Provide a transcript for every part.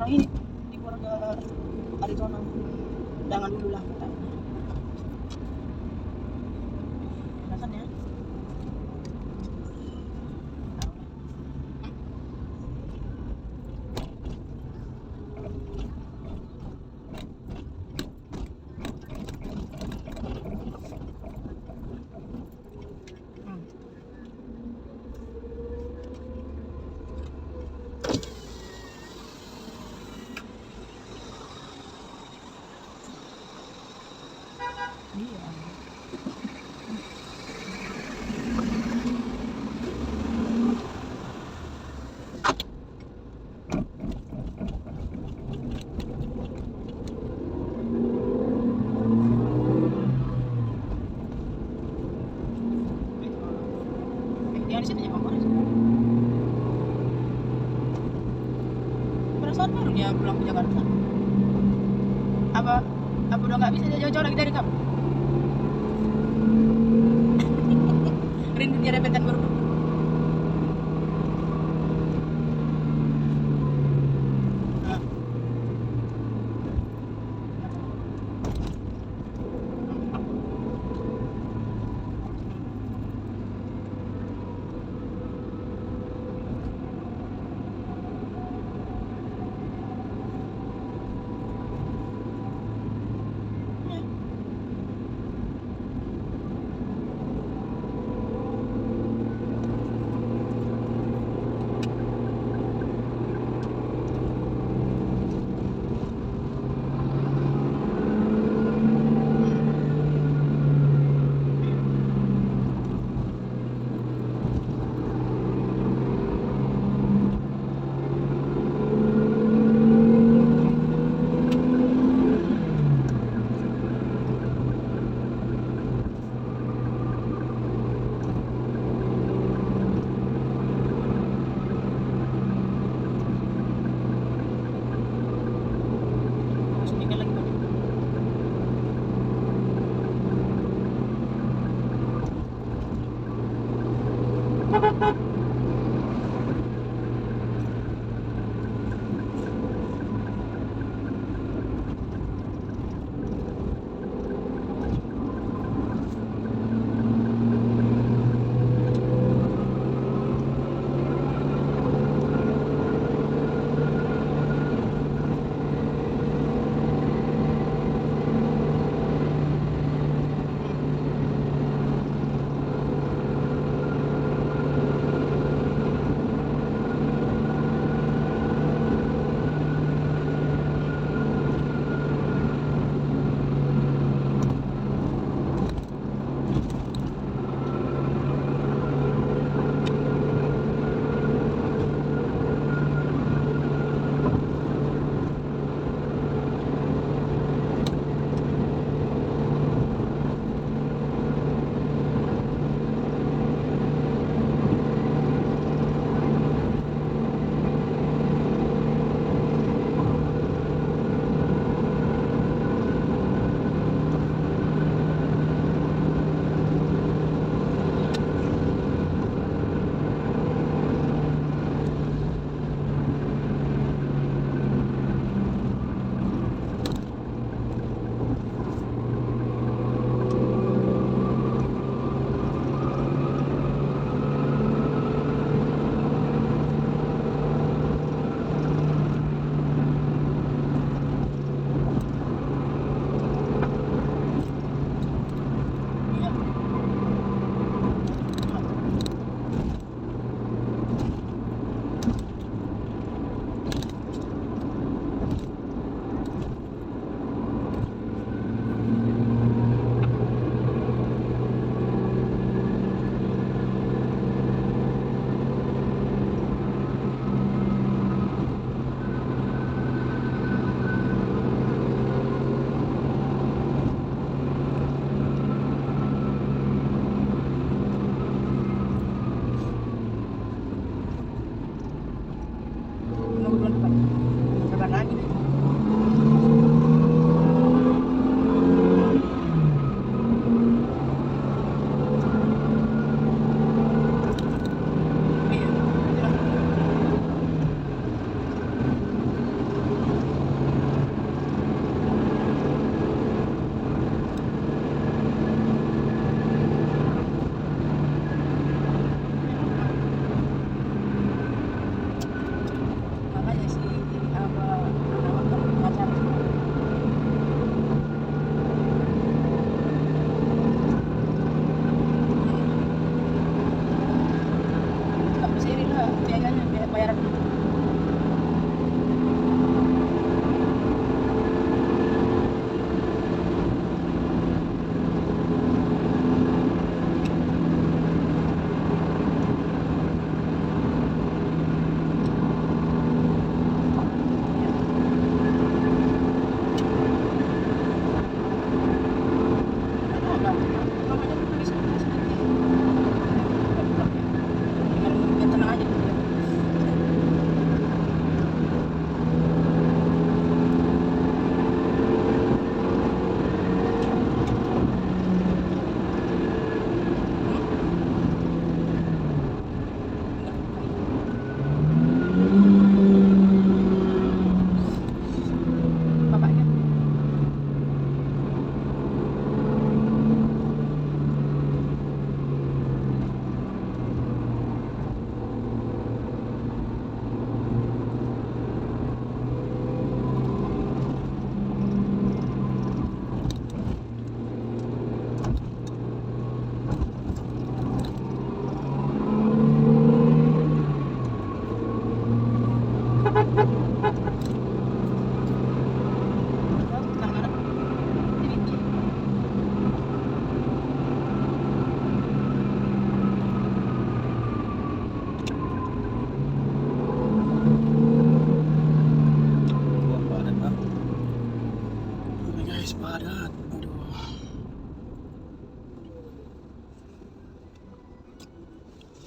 orang ini di keluarga Arizona. Jangan dulu lah katanya. Kan ya. Iya. Dia di sini ya Bang. Perasaan baru dia pulang ke Jakarta. Apa udah nggak bisa dia jauh-jauh lagi dari kamu? Rindu dia repetan baru. Sedikit lagi Bang.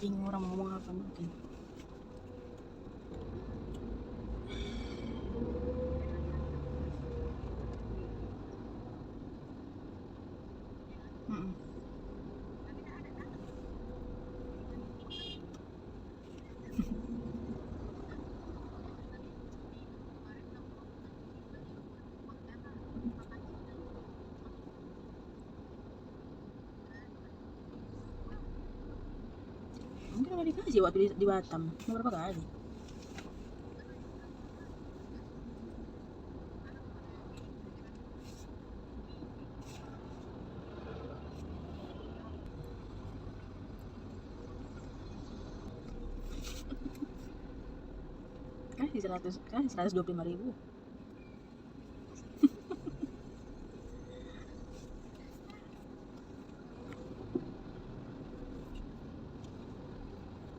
Bingung orang mau ngomong apa mungkin. Mm-mm. Mungkin udah dikasih waktu di Batam. Berapa kali? Kasih 125.000.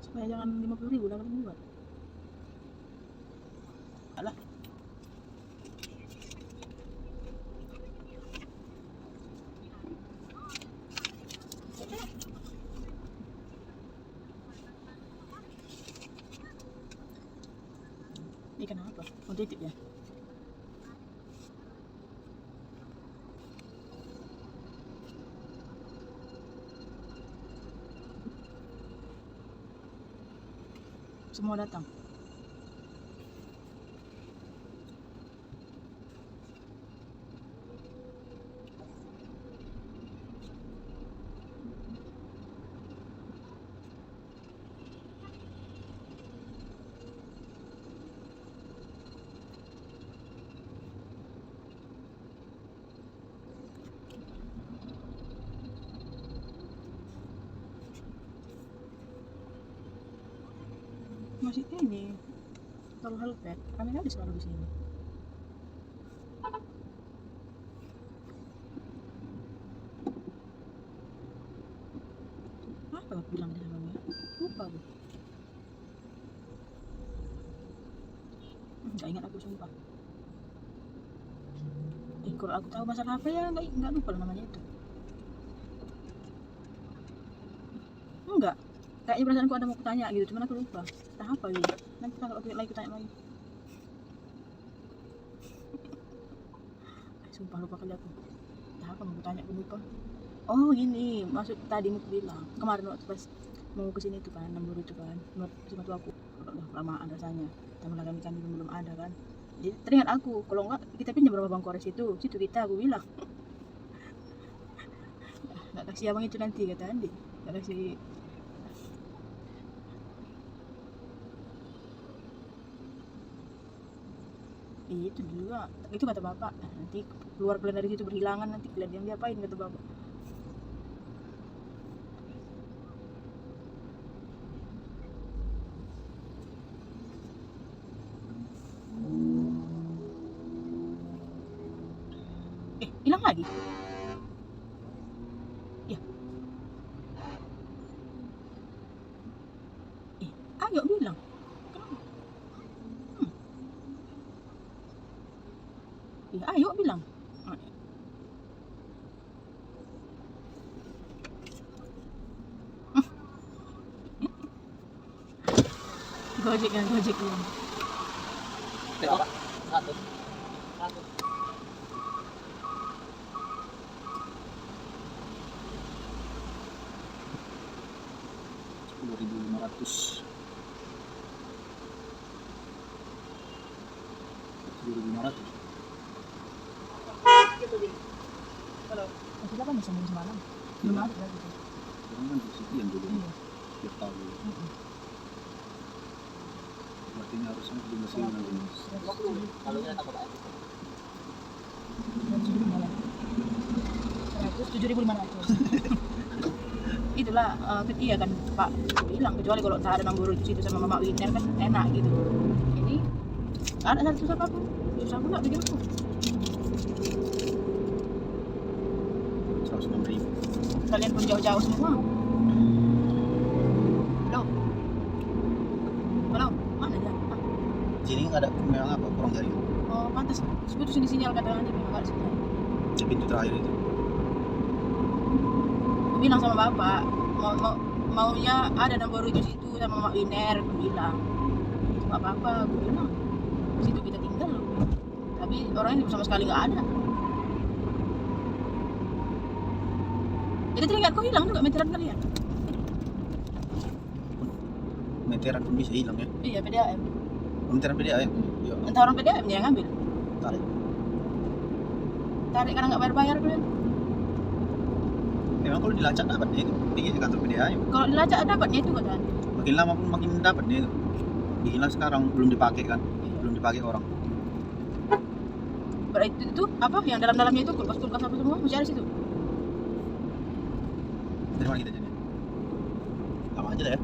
Supaya jangan 50.000 lah kalau buat. Alah. Ini kenapa? Mau titip ya? Semua datang. Masih ini kalau helpet kami ada selalu di sini. Apa aku bilang tadi namanya? Lupa gue. Nggak ingat aku sumpah. Kalau aku tahu masalah apa ya nggak lupa namanya itu. Enggak. Kayaknya perasaanku ada mau kutanya gitu, cuman aku lupa. Entah apa gitu. Nanti kalau aku lagi tanya lagi. Sumpah lupa kali aku. Entah apa mau kutanya aku lupa. Oh gini, maksud tadi mau bilang kemarin waktu pas mau kesini itu kan, nomor itu kan, nomor sama tuh aku udah lamaan rasanya. Tambah lagi kan belum ada kan. Jadi teringat aku, kalau enggak kita pinjam berapa bang kores itu, situ kita aku bilang. Nggak kasih abang itu nanti kata Andi, nggak kasih. Itu juga, itu kata bapak. Nanti keluar kalian dari situ berhilangan, nanti kalian yang diapain kata bapak. Hilang lagi. Ya. Ayo bilang. Ya, ayo bilang. Gojek ya. Berapa? 100. 10.500. 10.500. Kalau kita kan bisa ngurus semalam. Belum ada gitu. Sekarang kan sekian dulu. Iya. Tiap tahun. Berarti ini harusnya di mesin lagi. Kalau kita takut aja. 107.500. Itulah iya kan Pak bilang, kecuali kalau tak ada nomor itu situ sama Mama Winner kan enak gitu. Ini ada satu susah apa? Susah pula bikin aku. 106.000. Kalian pun jauh-jauh semua. Halo, mana dia? Sini nggak ada memang apa kurang dari. Oh pantas, putus ini sinyal kata Andi memang nggak ada sinyal. Di pintu terakhir itu. Aku bilang sama bapak maunya ada nomor itu situ sama Mak Winer, aku bilang itu nggak apa-apa, aku bilang situ kita tinggal loh, tapi orangnya sama sekali nggak ada. Jadi teringat kok hilang juga meteran kalian. Meteran pun bisa hilang ya. Iya, PDAM. Meteran PDAM. Ya. Entah orang PDAM yang ngambil. Tarik karena nggak bayar-bayar kalian. Memang kalau dilacak dapatnya itu pergi ke kantor PDAM. Kalau dilacak dapatnya itu kan. Makin lama pun makin dapatnya itu. Dihilang sekarang belum dipakai kan, belum dipakai orang. Berarti itu apa yang dalam-dalamnya itu kulkas apa semua masih ada situ. Dari mana kita jadi? Sama aja lah ya.